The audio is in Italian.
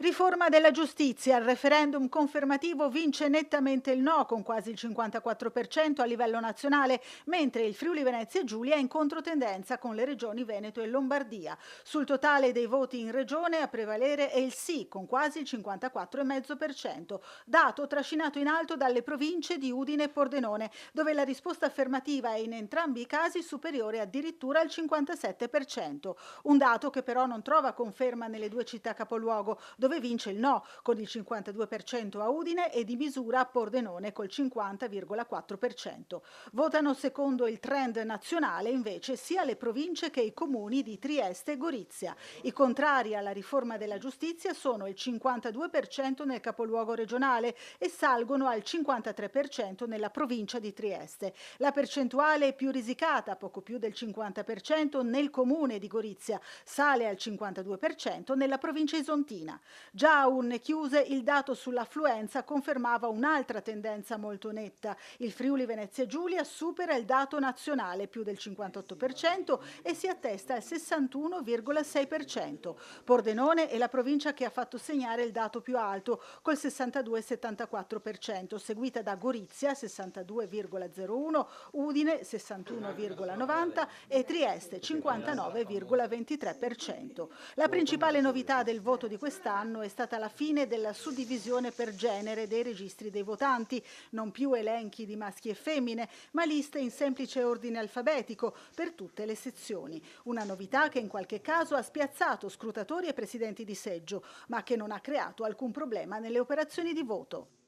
Riforma della giustizia. Al referendum confermativo vince nettamente il no con quasi il 54% a livello nazionale, mentre il Friuli Venezia Giulia è in controtendenza con le regioni Veneto e Lombardia. Sul totale dei voti in regione a prevalere è il sì con quasi il 54,5%, dato trascinato in alto dalle province di Udine e Pordenone, dove la risposta affermativa è in entrambi i casi superiore addirittura al 57%, un dato che però non trova conferma nelle due città capoluogo, dove vince il no con il 52% a Udine e di misura a Pordenone col 50,4%. Votano secondo il trend nazionale invece sia le province che i comuni di Trieste e Gorizia. I contrari alla riforma della giustizia sono il 52% nel capoluogo regionale e salgono al 53% nella provincia di Trieste. La percentuale è più risicata, poco più del 50% nel comune di Gorizia, sale al 52% nella provincia isontina. Già a urne chiuse il dato sull'affluenza confermava un'altra tendenza molto netta. Il Friuli Venezia Giulia supera il dato nazionale più del 58% e si attesta al 61,6%. Pordenone è la provincia che ha fatto segnare il dato più alto col 62,74%, seguita da Gorizia 62,01, Udine 61,90 e Trieste 59,23%. La principale novità del voto di quest'anno è stata la fine della suddivisione per genere dei registri dei votanti, non più elenchi di maschi e femmine, ma liste in semplice ordine alfabetico per tutte le sezioni. Una novità che in qualche caso ha spiazzato scrutatori e presidenti di seggio, ma che non ha creato alcun problema nelle operazioni di voto.